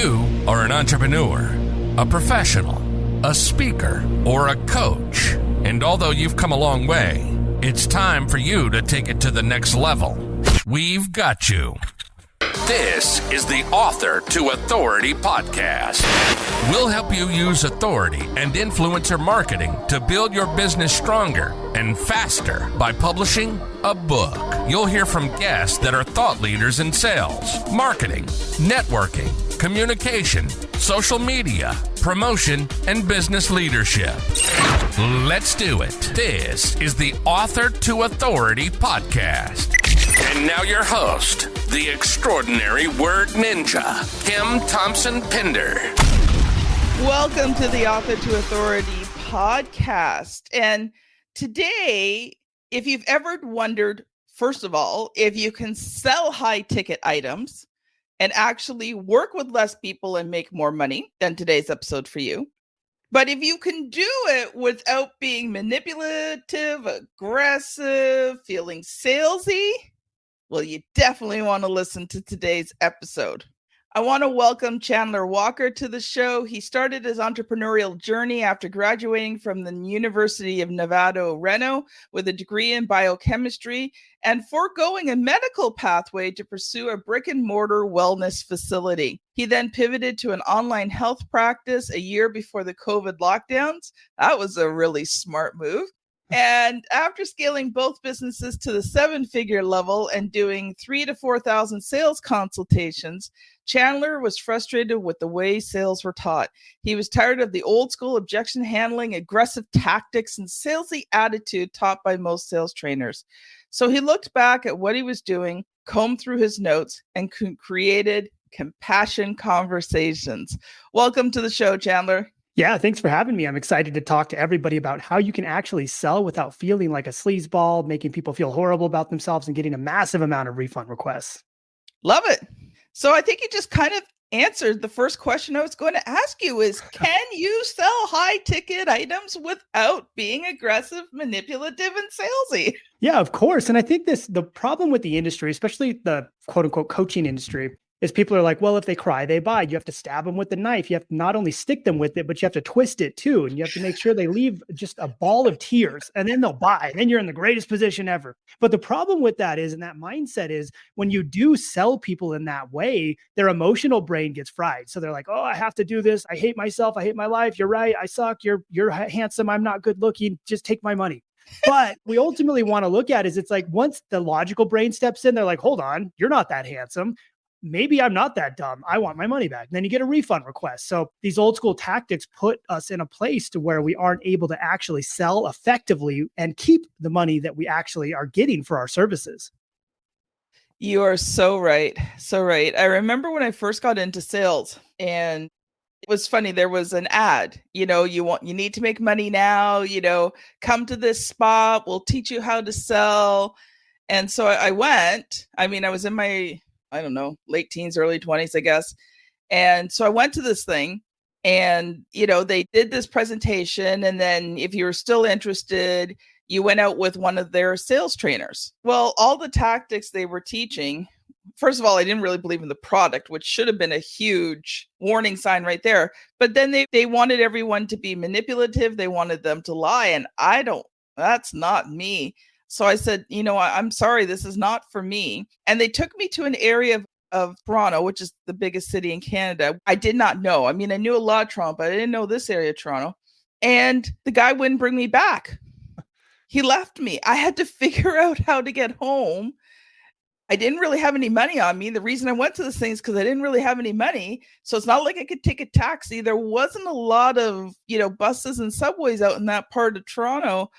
you are an entrepreneur, a professional, a speaker, or a coach, and although you've come a long way, it's time for you to take it to the next level. We've got you. This is the Author to Authority podcast. We'll help you use authority and influencer marketing to build your business stronger and faster by publishing a book. You'll hear from guests that are thought leaders in sales, marketing, networking, communication, social media, promotion, and business leadership. Let's do it. This is the Author to Authority podcast. And now your host, the extraordinary word ninja, Kim Thompson-Pinder. Welcome to the Author to Authority podcast. And today, if you've ever wondered, first of all, if you can sell high ticket items and actually work with less people and make more money, then today's episode for you. But if you can do it without being manipulative, aggressive, feeling salesy, well, you definitely want to listen to today's episode. I want to welcome Chandler Walker to the show. He started his entrepreneurial journey after graduating from the University of Nevada Reno with a degree in biochemistry and foregoing a medical pathway to pursue a brick and mortar wellness facility. He then pivoted to an online health practice a year before the COVID lockdowns. That was a really smart move. And after scaling both businesses to the 7-figure level and doing 3,000 to 4,000 sales consultations, Chandler was frustrated with the way sales were taught. He was tired of the old school objection handling, aggressive tactics, and salesy attitude taught by most sales trainers. So he looked back at what he was doing, combed through his notes, and created Compassion Conversations. Welcome to the show, Chandler. Yeah, thanks for having me. I'm excited to talk to everybody about how you can actually sell without feeling like a sleazeball, making people feel horrible about themselves, and getting a massive amount of refund requests. Love it. So I think you just kind of answered the first question I was going to ask you is, can you sell high ticket items without being aggressive, manipulative, and salesy? Yeah, of course. And I think the problem with the industry, especially the quote unquote coaching industry, is people are like, well, if they cry, they buy. You have to stab them with the knife. You have to not only stick them with it, but you have to twist it too. And you have to make sure they leave just a ball of tears and then they'll buy. And then you're in the greatest position ever. But the problem with that is, and that mindset is, when you do sell people in that way, their emotional brain gets fried. So they're like, oh, I have to do this. I hate myself. I hate my life. You're right. I suck. You're handsome. I'm not good looking. Just take my money. But we ultimately want to look at is, it's like, once the logical brain steps in, they're like, hold on, you're not that handsome. Maybe I'm not that dumb. I want my money back. And then you get a refund request. So these old school tactics put us in a place to where we aren't able to actually sell effectively and keep the money that we actually are getting for our services. You are so right. So right. I remember when I first got into sales, and it was funny. There was an ad, you need to make money now, come to this spot. We'll teach you how to sell. And so I went. I was in my, late teens, early 20s, I guess. And so I went to this thing and, they did this presentation. And then if you were still interested, you went out with one of their sales trainers. Well, all the tactics they were teaching, first of all, I didn't really believe in the product, which should have been a huge warning sign right there. But then they wanted everyone to be manipulative. They wanted them to lie. And that's not me. So I said, I'm sorry, this is not for me. And they took me to an area of Toronto, which is the biggest city in Canada. I did not know. I knew a lot of Toronto, but I didn't know this area of Toronto. And the guy wouldn't bring me back. He left me. I had to figure out how to get home. I didn't really have any money on me. The reason I went to this thing is because I didn't really have any money. So it's not like I could take a taxi. There wasn't a lot of, buses and subways out in that part of Toronto.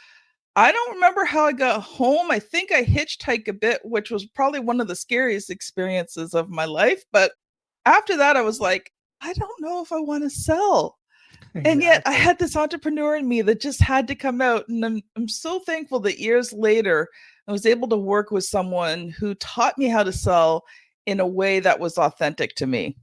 I don't remember how I got home. I think I hitchhiked a bit, which was probably one of the scariest experiences of my life. But after that, I was like, I don't know if I want to sell. Exactly. And yet I had this entrepreneur in me that just had to come out. And I'm so thankful that years later, I was able to work with someone who taught me how to sell in a way that was authentic to me.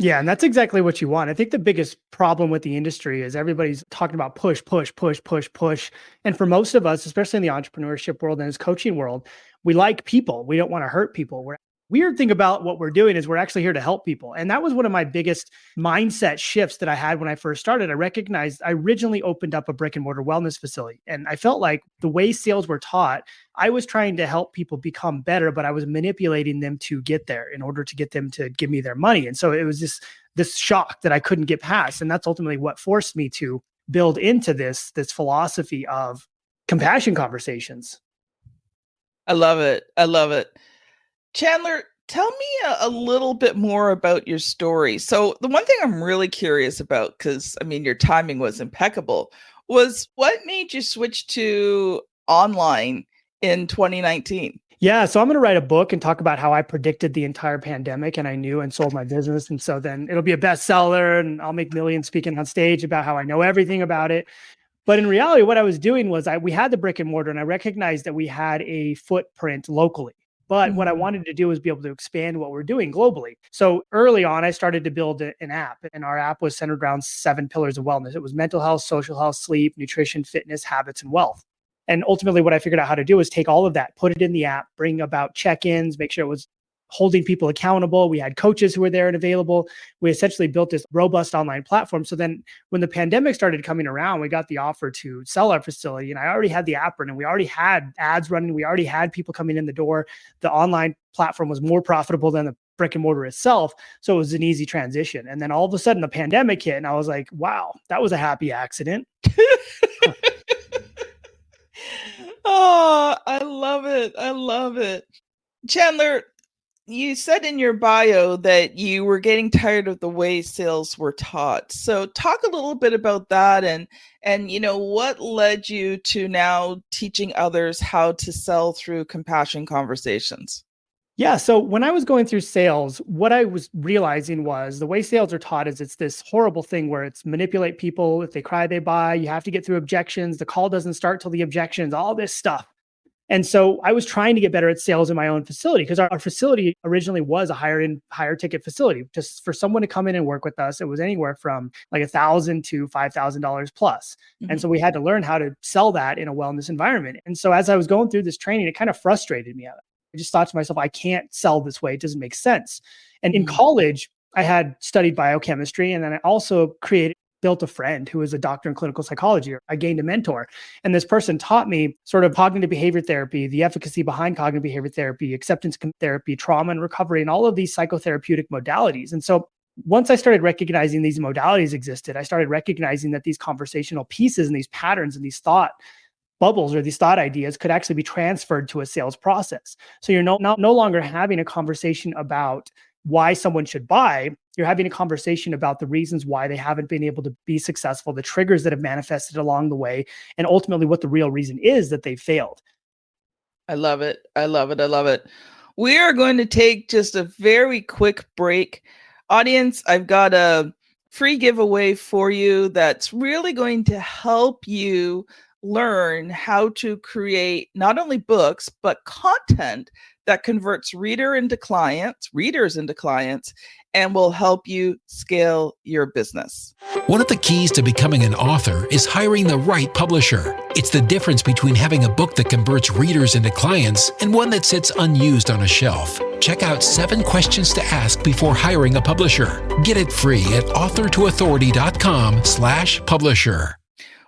Yeah, and that's exactly what you want. I think the biggest problem with the industry is everybody's talking about push, push, push, push, push. And for most of us, especially in the entrepreneurship world and this coaching world, we like people. We don't want to hurt people. weird thing about what we're doing is we're actually here to help people. And that was one of my biggest mindset shifts that I had when I first started. I recognized I originally opened up a brick and mortar wellness facility. And I felt like the way sales were taught, I was trying to help people become better, but I was manipulating them to get there in order to get them to give me their money. And so it was this shock that I couldn't get past. And that's ultimately what forced me to build into this philosophy of compassion conversations. I love it. I love it. Chandler, tell me a little bit more about your story. So the one thing I'm really curious about, because I mean, your timing was impeccable, was what made you switch to online in 2019? Yeah, so I'm going to write a book and talk about how I predicted the entire pandemic and I knew and sold my business. And so then it'll be a bestseller and I'll make millions speaking on stage about how I know everything about it. But in reality, what I was doing was we had the brick and mortar and I recognized that we had a footprint locally. But what I wanted to do was be able to expand what we're doing globally. So early on, I started to build an app, and our app was centered around 7 pillars of wellness. It was mental health, social health, sleep, nutrition, fitness, habits, and wealth. And ultimately, what I figured out how to do was take all of that, put it in the app, bring about check-ins, make sure it was holding people accountable. We had coaches who were there and available. We essentially built this robust online platform. So then when the pandemic started coming around, we got the offer to sell our facility. And I already had the app running. We already had ads running. We already had people coming in the door. The online platform was more profitable than the brick and mortar itself. So it was an easy transition. And then all of a sudden the pandemic hit and I was like, wow, that was a happy accident. Oh, I love it. I love it. Chandler, you said in your bio that you were getting tired of the way sales were taught. So talk a little bit about that and what led you to now teaching others how to sell through compassion conversations? Yeah. So when I was going through sales, what I was realizing was the way sales are taught is it's this horrible thing where it's manipulate people. If they cry, they buy. You have to get through objections. The call doesn't start till the objections, all this stuff. And so I was trying to get better at sales in my own facility because our facility originally was a higher ticket facility. Just for someone to come in and work with us, it was anywhere from like $1,000 to $5,000 plus. Mm-hmm. And so we had to learn how to sell that in a wellness environment. And so as I was going through this training, it kind of frustrated me. I just thought to myself, I can't sell this way. It doesn't make sense. And in college, I had studied biochemistry, and then I also built a friend who was a doctor in clinical psychology. I gained a mentor. And this person taught me sort of cognitive behavior therapy, the efficacy behind cognitive behavior therapy, acceptance therapy, trauma and recovery, and all of these psychotherapeutic modalities. And so once I started recognizing these modalities existed, I started recognizing that these conversational pieces and these patterns and these thought bubbles or these thought ideas could actually be transferred to a sales process. So you're no longer having a conversation about why someone should buy. You're having a conversation about the reasons why they haven't been able to be successful, the triggers that have manifested along the way, and ultimately what the real reason is that they failed. I love it. I love it. I love it. We are going to take just a very quick break. Audience, I've got a free giveaway for you that's really going to help you learn how to create not only books, but content that converts readers into clients, and will help you scale your business. One of the keys to becoming an author is hiring the right publisher. It's the difference between having a book that converts readers into clients and one that sits unused on a shelf. Check out 7 questions to ask before hiring a publisher. Get it free at authortoauthority.com/publisher.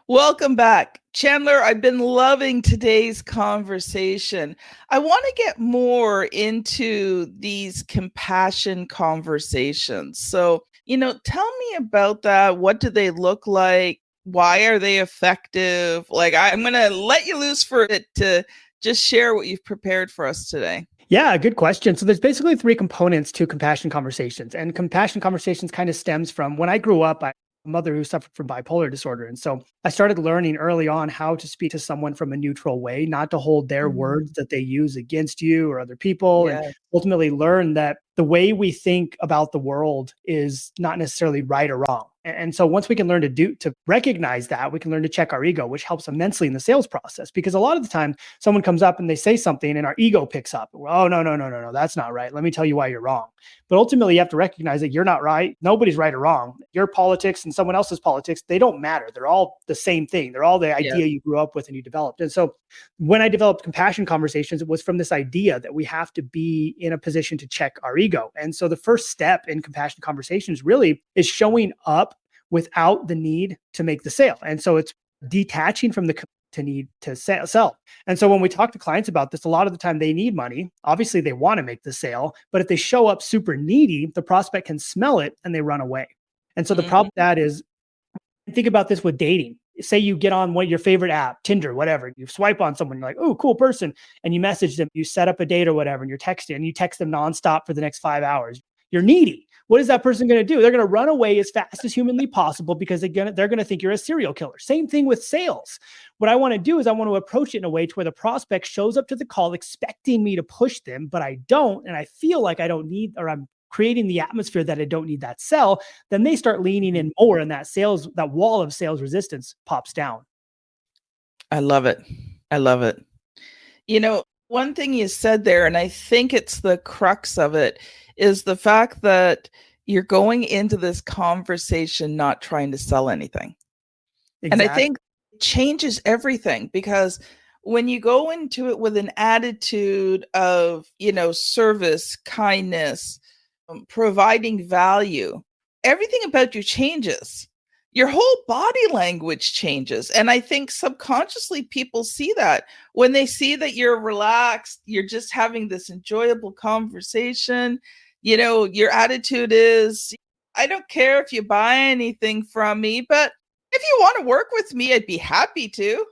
Welcome back. Chandler, I've been loving today's conversation. I want to get more into these compassion conversations. So, tell me about that. What do they look like? Why are they effective? I'm going to let you loose for it to just share what you've prepared for us today. Yeah, good question. So there's basically 3 components to compassion conversations. And compassion conversations kind of stems from when I grew up, mother who suffered from bipolar disorder. And so I started learning early on how to speak to someone from a neutral way, not to hold their words that they use against you or other people, and ultimately learn that the the way we think about the world is not necessarily right or wrong. And so once we can learn to recognize that, we can learn to check our ego, which helps immensely in the sales process. Because a lot of the time someone comes up and they say something and our ego picks up. Oh, no, that's not right. Let me tell you why you're wrong. But ultimately you have to recognize that you're not right. Nobody's right or wrong. Your politics and someone else's politics, they don't matter. They're all the same thing. They're all the idea you grew up with and you developed. And so when I developed compassion conversations, it was from this idea that we have to be in a position to check our ego. And so the first step in compassion conversations really is showing up without the need to make the sale. And so it's detaching from the need to sell. And so when we talk to clients about this, a lot of the time they need money. Obviously they want to make the sale, but if they show up super needy, the prospect can smell it and they run away. And so the problem with that is, think about this with dating. Say you get on your favorite app, Tinder, whatever, you swipe on someone, you're like, oh, cool person. And you message them, you set up a date or whatever, and you're texting and you text them nonstop for the next 5 hours. You're needy. What is that person going to do? They're going to run away as fast as humanly possible because they're going to think you're a serial killer. Same thing with sales. What I want to do is I want to approach it in a way to where the prospect shows up to the call expecting me to push them, but I don't. And I feel like I don't need, or I'm creating the atmosphere that I don't need that sell. Then they start leaning in more and that wall of sales resistance pops down. I love it. I love it. You know, one thing you said there, and I think it's the crux of it, is the fact that you're going into this conversation not trying to sell anything. Exactly. And I think it changes everything, because when you go into it with an attitude of, service, kindness, providing value, everything about you changes. Your whole body language changes. And I think subconsciously people see that. When they see that you're relaxed, you're just having this enjoyable conversation, your attitude is, I don't care if you buy anything from me, but if you want to work with me, I'd be happy to.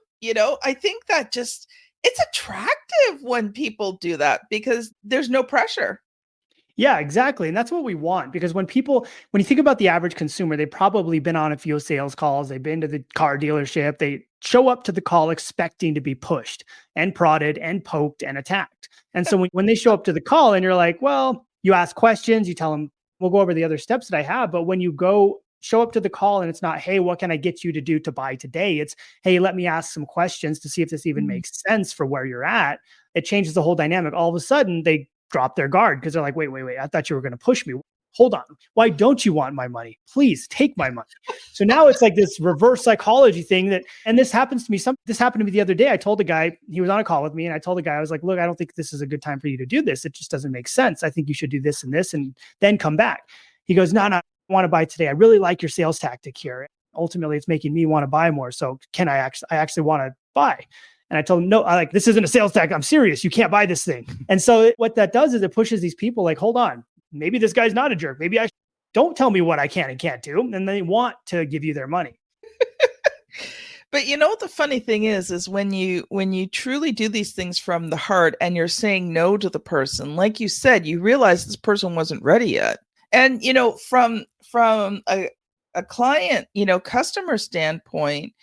I think that it's attractive when people do that because there's no pressure. Yeah, exactly. And that's what we want, because when you think about the average consumer, they've probably been on a few sales calls, they've been to the car dealership, they show up to the call expecting to be pushed and prodded and poked and attacked. And so when they show up to the call and you're like, well, you ask questions, you tell them, we'll go over the other steps that I have. But when you show up to the call and it's not, hey, what can I get you to do to buy today? It's, hey, let me ask some questions to see if this even makes sense for where you're at. It changes the whole dynamic. All of a sudden they drop their guard because they're like, wait, I thought you were going to push me. Hold on. Why don't you want my money? Please take my money. So now it's like this reverse psychology thing and this happens to me. This happened to me the other day. I told a guy, he was on a call with me, and I told the guy, I was like, look, I don't think this is a good time for you to do this. It just doesn't make sense. I think you should do this and this and then come back. He goes, no, I want to buy today. I really like your sales tactic here. Ultimately, it's making me want to buy more. So I actually want to buy. And I told him, no, this isn't a sales tactic. I'm serious. You can't buy this thing. And so what that does is it pushes these people like, hold on, maybe this guy's not a jerk. Maybe don't tell me what I can and can't do. And they want to give you their money. But the funny thing is when you truly do these things from the heart and you're saying no to the person, like you said, you realize this person wasn't ready yet. And, from a client, customer standpoint,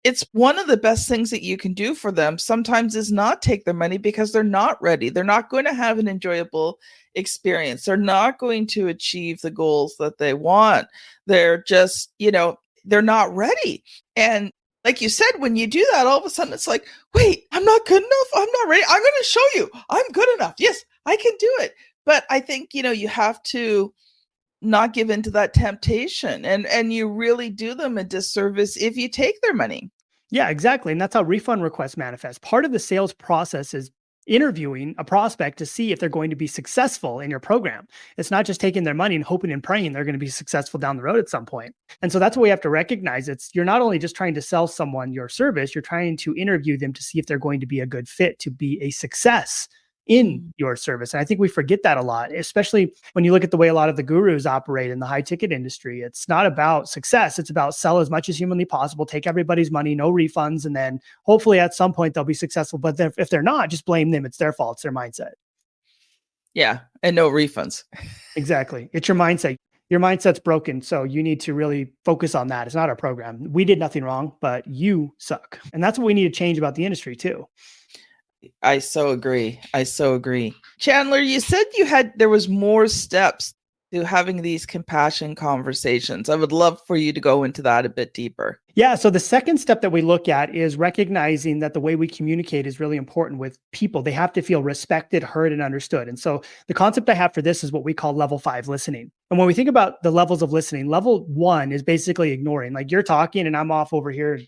it's one of the best things that you can do for them sometimes is not take their money because they're not ready. They're not going to have an enjoyable experience. They're not going to achieve the goals that they want. They're just, they're not ready. And like you said, when you do that, all of a sudden it's like, wait, I'm not good enough. I'm not ready. I'm going to show you I'm good enough. Yes, I can do it. But I think, you have to not give into that temptation, and you really do them a disservice if you take their money. Yeah, exactly. And that's how refund requests manifest. Part of the sales process is interviewing a prospect to see if they're going to be successful in your program. It's not just taking their money and hoping and praying they're going to be successful down the road at some point. And so that's what we have to recognize. You're not only just trying to sell someone your service, you're trying to interview them to see if they're going to be a good fit, to be a success in your service. And I think we forget that a lot, especially when you look at the way a lot of the gurus operate in the high ticket industry. It's not about success. It's about sell as much as humanly possible, take everybody's money, no refunds. And then hopefully at some point they'll be successful. But if they're not, just blame them. It's their fault. It's their mindset. Yeah. And no refunds. Exactly. It's your mindset. Your mindset's broken. So you need to really focus on that. It's not our program. We did nothing wrong, but you suck. And that's what we need to change about the industry too. I so agree. I so agree. Chandler, you said there was more steps to having these compassion conversations. I would love for you to go into that a bit deeper. Yeah. So the second step that we look at is recognizing that the way we communicate is really important with people. They have to feel respected, heard, and understood. And so the concept I have for this is what we call level 5 listening. And when we think about the levels of listening, level 1 is basically ignoring. Like you're talking and I'm off over here,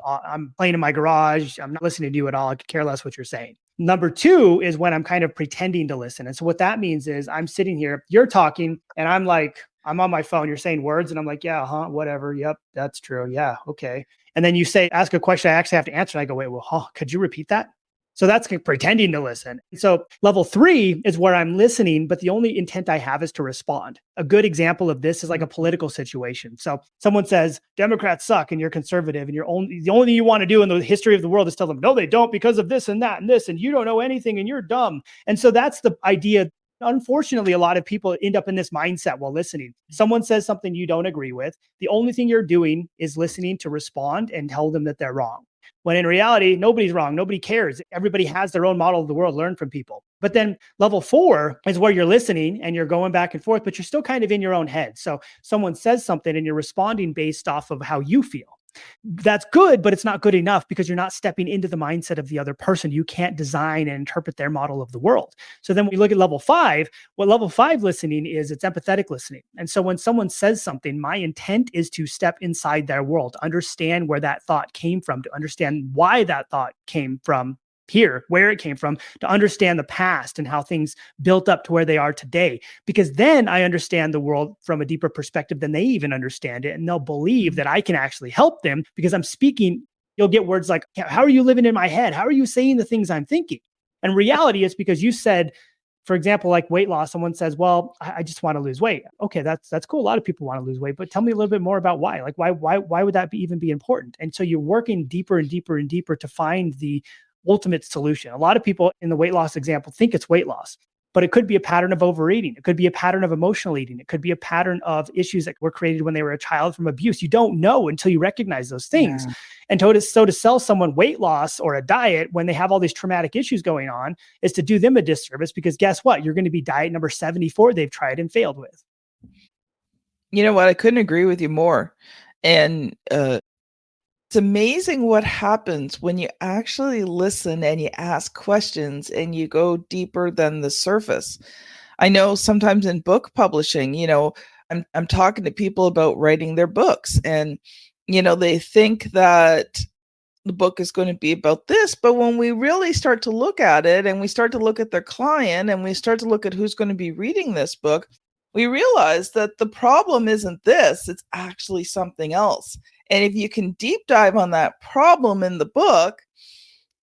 I'm playing in my garage. I'm not listening to you at all. I could care less what you're saying. Number 2 is when I'm kind of pretending to listen. And so what that means is I'm sitting here, you're talking, and I'm on my phone, you're saying words, and I'm like, yeah, whatever. Yep, that's true. Yeah, okay. And then you ask a question I actually have to answer. And I go, wait, well, could you repeat that? So that's pretending to listen. So level 3 is where I'm listening, but the only intent I have is to respond. A good example of this is like a political situation. So someone says, Democrats suck and you're conservative, and the only thing you want to do in the history of the world is tell them, no, they don't, because of this and that and this, and you don't know anything and you're dumb. And so that's the idea. Unfortunately, a lot of people end up in this mindset while listening. Someone says something you don't agree with. The only thing you're doing is listening to respond and tell them that they're wrong. When in reality, nobody's wrong. Nobody cares. Everybody has their own model of the world, learn from people. But then level 4 is where you're listening and you're going back and forth, but you're still kind of in your own head. So someone says something and you're responding based off of how you feel. That's good, but it's not good enough because you're not stepping into the mindset of the other person. You can't design and interpret their model of the world. So then we look at level 5. What level 5 listening is, it's empathetic listening. And so when someone says something, my intent is to step inside their world, to understand where that thought came from, to understand why that thought came from here, where it came from, to understand the past and how things built up to where they are today. Because then I understand the world from a deeper perspective than they even understand it. And they'll believe that I can actually help them because I'm speaking. You'll get words like, how are you living in my head? How are you saying the things I'm thinking? And reality is because you said, for example, like weight loss, someone says, well, I just want to lose weight. Okay, that's cool. A lot of people want to lose weight, but tell me a little bit more about why. Like, why would that even be important? And so you're working deeper and deeper and deeper to find the ultimate solution. A lot of people in the weight loss example think it's weight loss, but it could be a pattern of overeating. It could be a pattern of emotional eating. It could be a pattern of issues that were created when they were a child from abuse. You don't know until you recognize those things. Yeah. And to sell someone weight loss or a diet when they have all these traumatic issues going on is to do them a disservice, because guess what? You're going to be diet number 74 they've tried and failed with. You know what? I couldn't agree with you more. And it's amazing what happens when you actually listen and you ask questions and you go deeper than the surface. I know sometimes in book publishing, I'm talking to people about writing their books, and, they think that the book is going to be about this, but when we really start to look at it and we start to look at their client and we start to look at who's going to be reading this book, we realize that the problem isn't this, it's actually something else. And if you can deep dive on that problem in the book,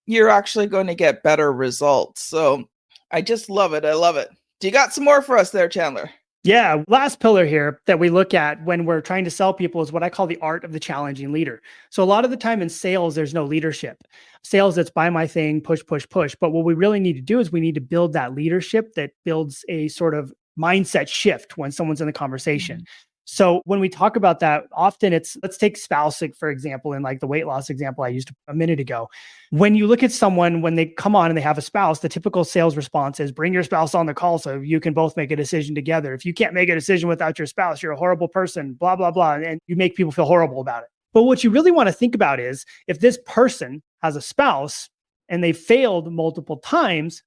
you're actually going to get better results. So I just love it. I love it. Do you got some more for us there, Chandler? Yeah. Last pillar here that we look at when we're trying to sell people is what I call the art of the challenging leader. So a lot of the time in sales, there's no leadership. Sales, it's buy my thing, push, push, push. But what we really need to do is we need to build that leadership that builds a sort of mindset shift when someone's in the conversation. Mm-hmm. So when we talk about that, often let's take spouse, for example, in like the weight loss example I used a minute ago. When you look at someone, when they come on and they have a spouse, the typical sales response is bring your spouse on the call so you can both make a decision together. If you can't make a decision without your spouse, you're a horrible person, blah, blah, blah. And you make people feel horrible about it. But what you really want to think about is if this person has a spouse and they failed multiple times,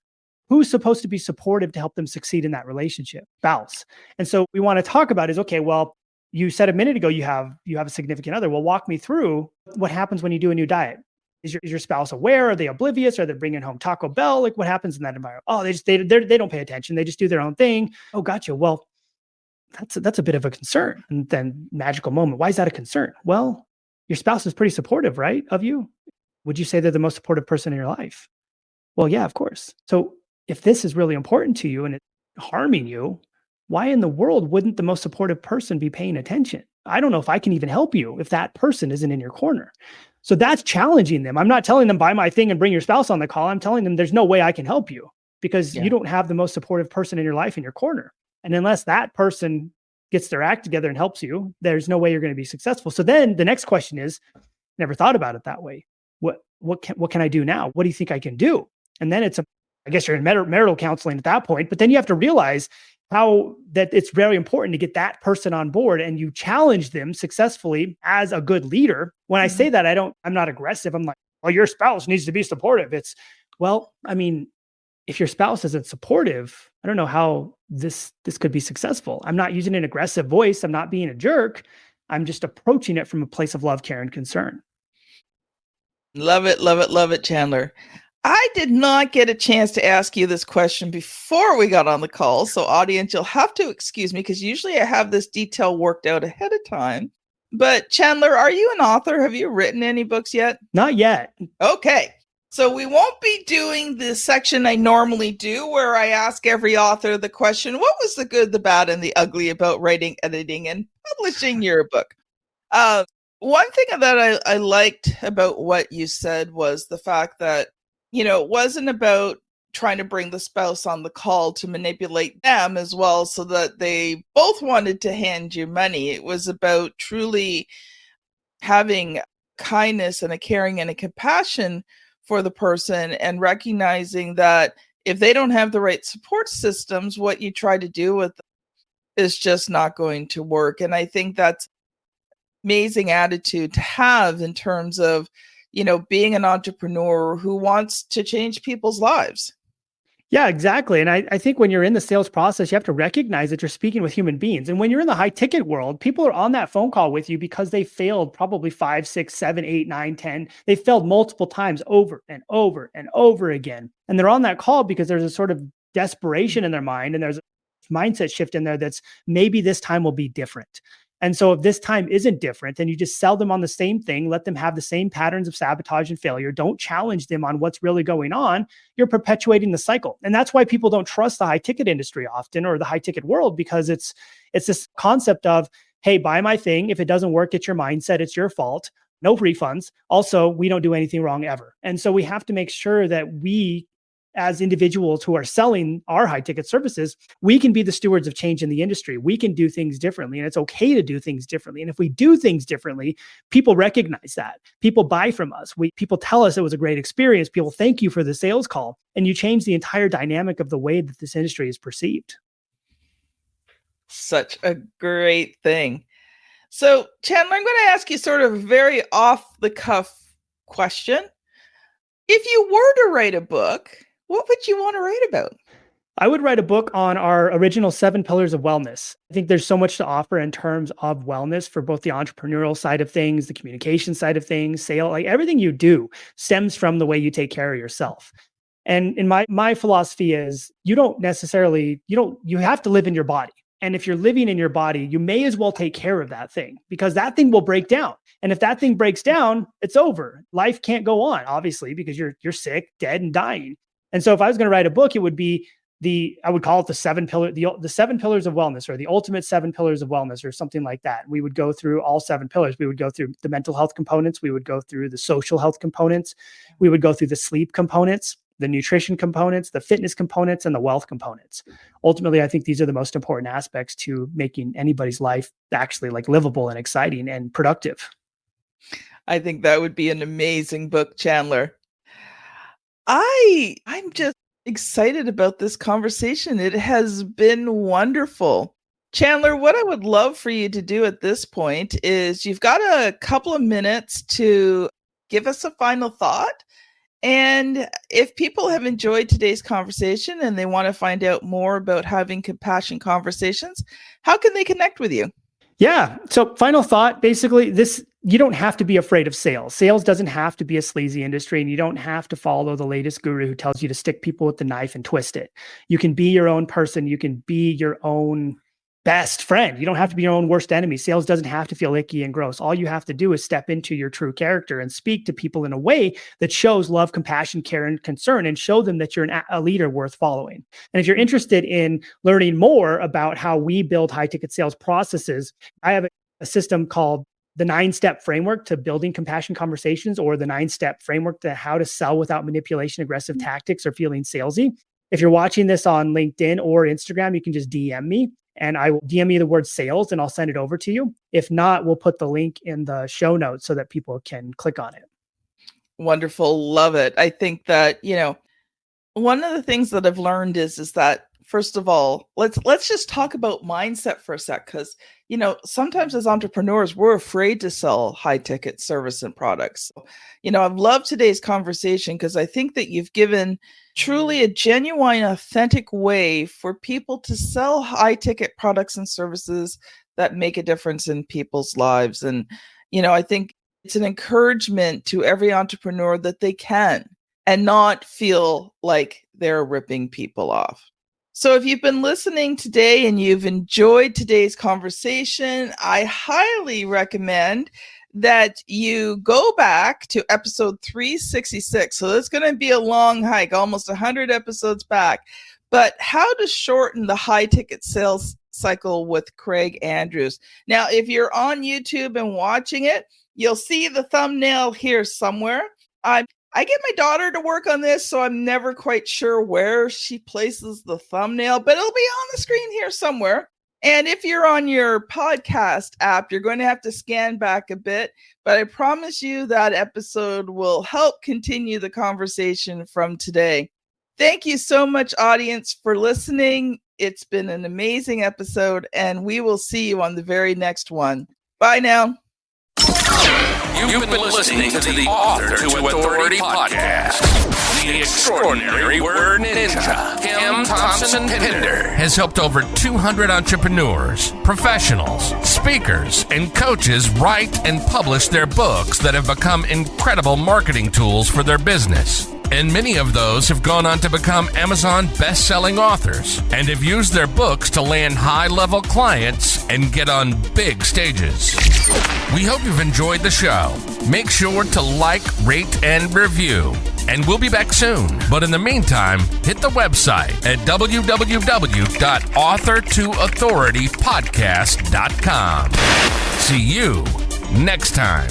who's supposed to be supportive to help them succeed in that relationship? Spouse. And so we want to talk about is, okay, well, you said a minute ago you have a significant other. Well, walk me through what happens when you do a new diet. Is your spouse aware? Are they oblivious? Are they bringing home Taco Bell? Like what happens in that environment? Oh, they don't pay attention. They just do their own thing. Oh, gotcha. Well, that's a bit of a concern. And then magical moment. Why is that a concern? Well, your spouse is pretty supportive, right? Of you. Would you say they're the most supportive person in your life? Well, yeah, of course. So if this is really important to you and it's harming you, why in the world wouldn't the most supportive person be paying attention? I don't know if I can even help you if that person isn't in your corner. So that's challenging them. I'm not telling them buy my thing and bring your spouse on the call. I'm telling them there's no way I can help you because you don't have the most supportive person in your life in your corner. And unless that person gets their act together and helps you, there's no way you're going to be successful. So then the next question is, never thought about it that way. What can I do now? What do you think I can do? And then I guess you're in marital counseling at that point, but then you have to realize how that it's very important to get that person on board, and you challenge them successfully as a good leader. When I say that, I'm not aggressive. I'm like, well, your spouse needs to be supportive. Well, I mean, if your spouse isn't supportive, I don't know how this could be successful. I'm not using an aggressive voice. I'm not being a jerk. I'm just approaching it from a place of love, care, and concern. Love it, love it, love it, Chandler. I did not get a chance to ask you this question before we got on the call. So audience, you'll have to excuse me because usually I have this detail worked out ahead of time. But Chandler, are you an author? Have you written any books yet? Not yet. Okay. So we won't be doing the section I normally do where I ask every author the question, what was the good, the bad, and the ugly about writing, editing, and publishing your book? One thing that I liked about what you said was the fact that, it wasn't about trying to bring the spouse on the call to manipulate them as well so that they both wanted to hand you money. It was about truly having kindness and a caring and a compassion for the person, and recognizing that if they don't have the right support systems, what you try to do with them is just not going to work. And I think that's amazing attitude to have in terms of, being an entrepreneur who wants to change people's lives. Yeah, exactly. And I think when you're in the sales process, you have to recognize that you're speaking with human beings. And when you're in the high ticket world, people are on that phone call with you because they failed probably 5, 6, 7, 8, 9, 10. They failed multiple times over and over and over again. And they're on that call because there's a sort of desperation in their mind. And there's a mindset shift in there that's maybe this time will be different. And so if this time isn't different, then you just sell them on the same thing, let them have the same patterns of sabotage and failure. Don't challenge them on what's really going on. You're perpetuating the cycle. And that's why people don't trust the high ticket industry often, or the high ticket world, because it's this concept of, hey, buy my thing. If it doesn't work, it's your mindset. It's your fault. No refunds. Also, we don't do anything wrong ever. And so we have to make sure that we, as individuals who are selling our high ticket services, we can be the stewards of change in the industry. We can do things differently, and it's okay to do things differently. And if we do things differently, people recognize that. People buy from us. People tell us it was a great experience. People thank you for the sales call, and you change the entire dynamic of the way that this industry is perceived. Such a great thing. So, Chandler, I'm going to ask you sort of a very off the cuff question. If you were to write a book, what would you want to write about? I would write a book on our original 7 pillars of wellness. I think there's so much to offer in terms of wellness for both the entrepreneurial side of things, the communication side of things, sale, like everything you do stems from the way you take care of yourself. And in my philosophy is you have to live in your body. And if you're living in your body, you may as well take care of that thing, because that thing will break down. And if that thing breaks down, it's over. Life can't go on, obviously, because you're sick, dead, and dying. And so if I was going to write a book, it would be I would call it the 7 pillars of wellness, or the ultimate 7 pillars of wellness, or something like that. We would go through all 7 pillars. We would go through the mental health components. We would go through the social health components. We would go through the sleep components, the nutrition components, the fitness components, and the wealth components. Ultimately, I think these are the most important aspects to making anybody's life actually like livable and exciting and productive. I think that would be an amazing book, Chandler. I'm just excited about this conversation. It has been wonderful. Chandler, what I would love for you to do at this point is you've got a couple of minutes to give us a final thought. And if people have enjoyed today's conversation and they want to find out more about having compassion conversations, how can they connect with you? Yeah. So final thought, basically you don't have to be afraid of sales. Sales doesn't have to be a sleazy industry, and you don't have to follow the latest guru who tells you to stick people with the knife and twist it. You can be your own person. You can be your own best friend. You don't have to be your own worst enemy. Sales doesn't have to feel icky and gross. All you have to do is step into your true character and speak to people in a way that shows love, compassion, care, and concern, and show them that you're a leader worth following. And if you're interested in learning more about how we build high ticket sales processes, I have a system called the 9-step framework to building compassion conversations, or the 9-step framework to how to sell without manipulation, aggressive tactics, or feeling salesy. If you're watching this on LinkedIn or Instagram, you can just DM me, and I will DM me the word sales, and I'll send it over to you. If not, we'll put the link in the show notes so that people can click on it. Wonderful. Love it. I think that, One of the things that I've learned is that, first of all, let's just talk about mindset for a sec, because sometimes as entrepreneurs we're afraid to sell high ticket service and products. I've loved today's conversation because I think that you've given truly a genuine, authentic way for people to sell high ticket products and services that make a difference in people's lives. And I think it's an encouragement to every entrepreneur that they can, and not feel like they're ripping people off. So if you've been listening today and you've enjoyed today's conversation, I highly recommend that you go back to episode 366. So it's going to be a long hike, almost 100 episodes back. But how to shorten the high ticket sales cycle with Craig Andrews. Now, if you're on YouTube and watching it, you'll see the thumbnail here somewhere. I get my daughter to work on this, so I'm never quite sure where she places the thumbnail, but it'll be on the screen here somewhere. And if you're on your podcast app, you're going to have to scan back a bit, but I promise you that episode will help continue the conversation from today. Thank you so much, audience, for listening. It's been an amazing episode, and we will see you on the very next one. Bye now. You've been listening to the Author to Authority podcast. The extraordinary word ninja, Thompson-Pinder, has helped over 200 entrepreneurs, professionals, speakers, and coaches write and publish their books that have become incredible marketing tools for their business. And many of those have gone on to become Amazon best-selling authors and have used their books to land high-level clients and get on big stages. We hope you've enjoyed the show. Make sure to like, rate, and review. And we'll be back soon. But in the meantime, hit the website at www.authortoauthoritypodcast.com. See you next time.